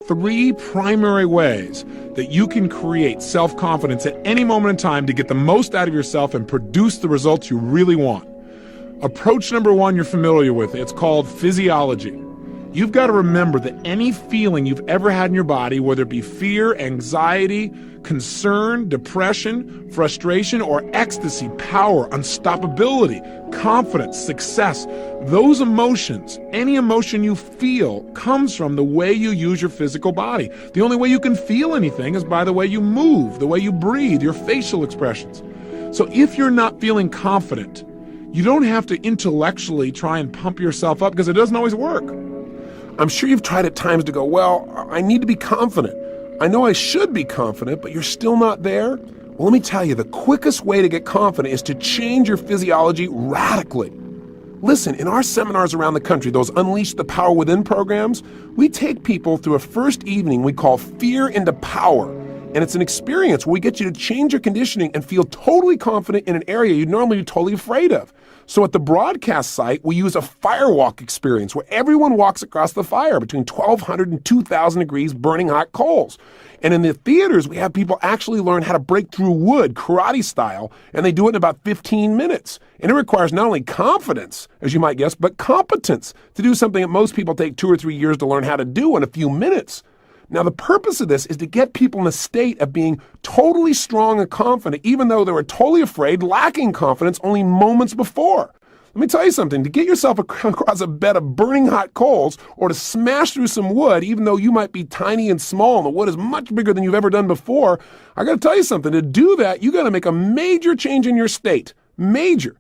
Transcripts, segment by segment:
Three primary ways that you can create self-confidence at any moment in time to get the most out of yourself and produce the results you really want. Approach number one you're familiar with. It's called physiology. You've got to remember that any feeling you've ever had in your body, whether it be fear, anxiety, concern, depression, frustration, or ecstasy, power, unstoppability, confidence, success, those emotions, any emotion you feel comes from the way you use your physical body. The only way you can feel anything is by the way you move, the way you breathe, your facial expressions. So if you're not feeling confident, you don't have to intellectually try and pump yourself up because it doesn't always work. I'm sure you've tried at times to go, well, I need to be confident. I know I should be confident, but you're still not there. Well, let me tell you, the quickest way to get confident is to change your physiology radically. Listen, in our seminars around the country, those Unleash the Power Within programs, we take people through a first evening we call Fear into Power. And it's an experience where we get you to change your conditioning and feel totally confident in an area you'd normally be totally afraid of. So at the broadcast site, we use a firewalk experience where everyone walks across the fire between 1,200 and 2,000 degrees burning hot coals. And in the theaters, we have people actually learn how to break through wood, karate style, and they do it in about 15 minutes. And it requires not only confidence, as you might guess, but competence to do something that most people take 2 or 3 years to learn how to do in a few minutes. Now, the purpose of this is to get people in a state of being totally strong and confident, even though they were totally afraid, lacking confidence only moments before. Let me tell you something. To get yourself across a bed of burning hot coals or to smash through some wood, even though you might be tiny and small and the wood is much bigger than you've ever done before, I got to tell you something. To do that, you got to make a major change in your state. Major.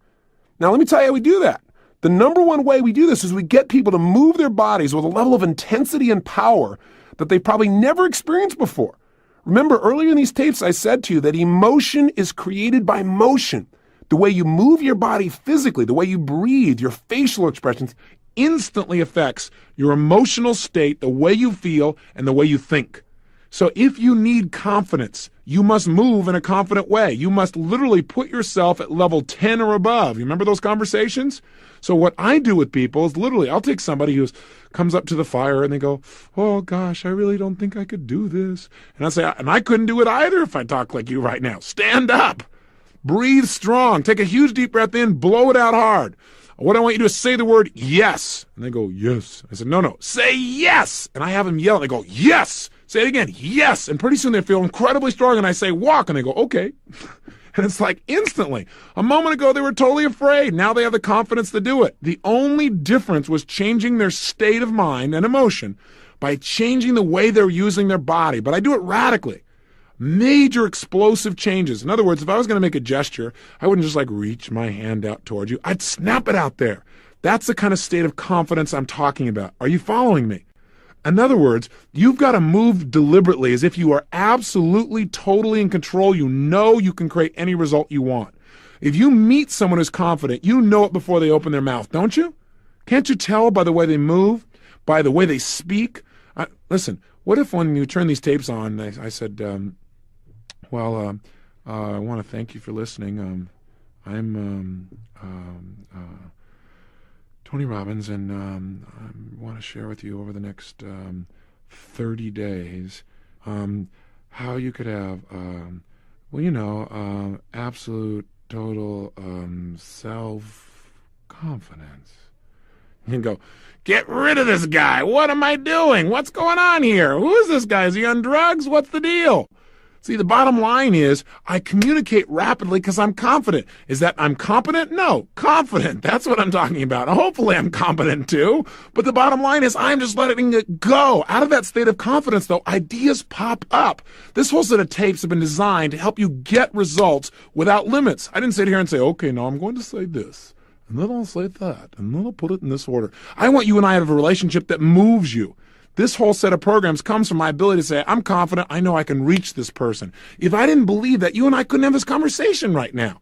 Now, let me tell you how we do that. The number one way we do this is we get people to move their bodies with a level of intensity and power that they probably never experienced before. Remember, earlier in these tapes, I said to you that emotion is created by motion. The way you move your body physically, the way you breathe, your facial expressions, instantly affects your emotional state, the way you feel, and the way you think. So if you need confidence, you must move in a confident way. You must literally put yourself at level 10 or above. You remember those conversations? So what I do with people is literally, I'll take somebody who comes up to the fire and they go, oh gosh, I really don't think I could do this. And I say, and I couldn't do it either if I talk like you right now. Stand up, breathe strong, take a huge deep breath in, blow it out hard. What I want you to do is say the word yes. And they go, yes. I said, no, say yes. And I have them yell and they go, yes. Say it again, yes. And pretty soon they feel incredibly strong and I say walk and they go, okay. And it's like instantly. A moment ago they were totally afraid. Now they have the confidence to do it. The only difference was changing their state of mind and emotion by changing the way they're using their body. But I do it radically. Major explosive changes. In other words, if I was going to make a gesture, I wouldn't just like reach my hand out toward you. I'd snap it out there. That's the kind of state of confidence I'm talking about. Are you following me? In other words, you've got to move deliberately as if you are absolutely, totally in control. You know you can create any result you want. If you meet someone who's confident, you know it before they open their mouth, don't you? Can't you tell by the way they move, by the way they speak? Listen, what if when you turn these tapes on, I said, I want to thank you for listening. I'm Tony Robbins, and I want to share with you over the next 30 days how you could have, absolute, total self-confidence. You can go, get rid of this guy. What am I doing? What's going on here? Who is this guy? Is he on drugs? What's the deal? See, the bottom line is I communicate rapidly because I'm confident. Is that I'm competent? No, confident. That's what I'm talking about. Hopefully I'm competent too. But the bottom line is I'm just letting it go. Out of that state of confidence, though, ideas pop up. This whole set of tapes have been designed to help you get results without limits. I didn't sit here and say, okay, now I'm going to say this, and then I'll say that, and then I'll put it in this order. I want you and I to have a relationship that moves you. This whole set of programs comes from my ability to say, I'm confident, I know I can reach this person. If I didn't believe that, you and I couldn't have this conversation right now.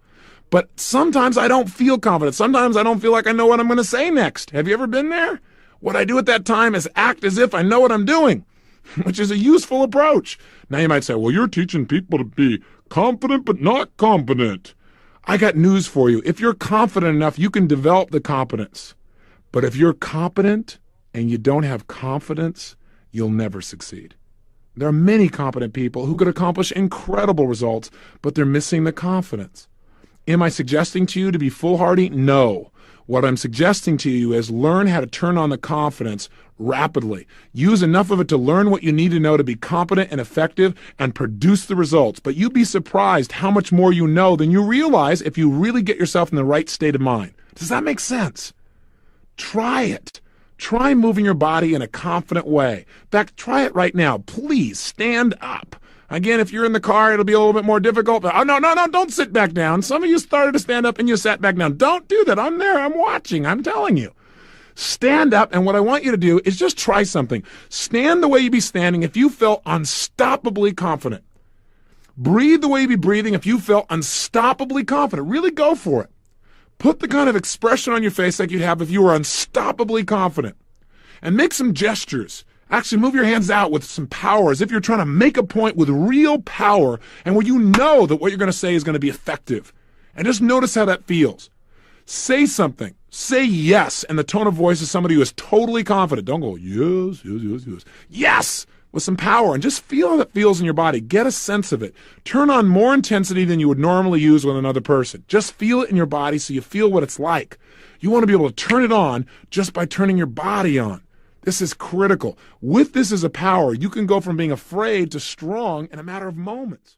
But sometimes I don't feel confident. Sometimes I don't feel like I know what I'm going to say next. Have you ever been there? What I do at that time is act as if I know what I'm doing, which is a useful approach. Now you might say, well, you're teaching people to be confident but not competent. I got news for you. If you're confident enough, you can develop the competence. But if you're competent and you don't have confidence, you'll never succeed. There are many competent people who could accomplish incredible results, but they're missing the confidence. Am I suggesting to you to be foolhardy? No. What I'm suggesting to you is learn how to turn on the confidence rapidly. Use enough of it to learn what you need to know to be competent and effective and produce the results. But you'd be surprised how much more you know than you realize if you really get yourself in the right state of mind. Does that make sense? Try it. Try moving your body in a confident way. In fact, try it right now. Please stand up. Again, if you're in the car, it'll be a little bit more difficult. But, no, don't sit back down. Some of you started to stand up and you sat back down. Don't do that. I'm there. I'm watching. I'm telling you. Stand up, and what I want you to do is just try something. Stand the way you'd be standing if you felt unstoppably confident. Breathe the way you'd be breathing if you felt unstoppably confident. Really go for it. Put the kind of expression on your face like you'd have if you were unstoppably confident. And make some gestures. Actually, move your hands out with some power as if you're trying to make a point with real power and where you know that what you're going to say is going to be effective. And just notice how that feels. Say something. Say yes in the tone of voice of somebody who is totally confident. Don't go, yes, yes, yes, yes. Yes! With some power, and just feel how that feels in your body. Get a sense of it. Turn on more intensity than you would normally use with another person. Just feel it in your body so you feel what it's like. You want to be able to turn it on just by turning your body on. This is critical. With this as a power, you can go from being afraid to strong in a matter of moments.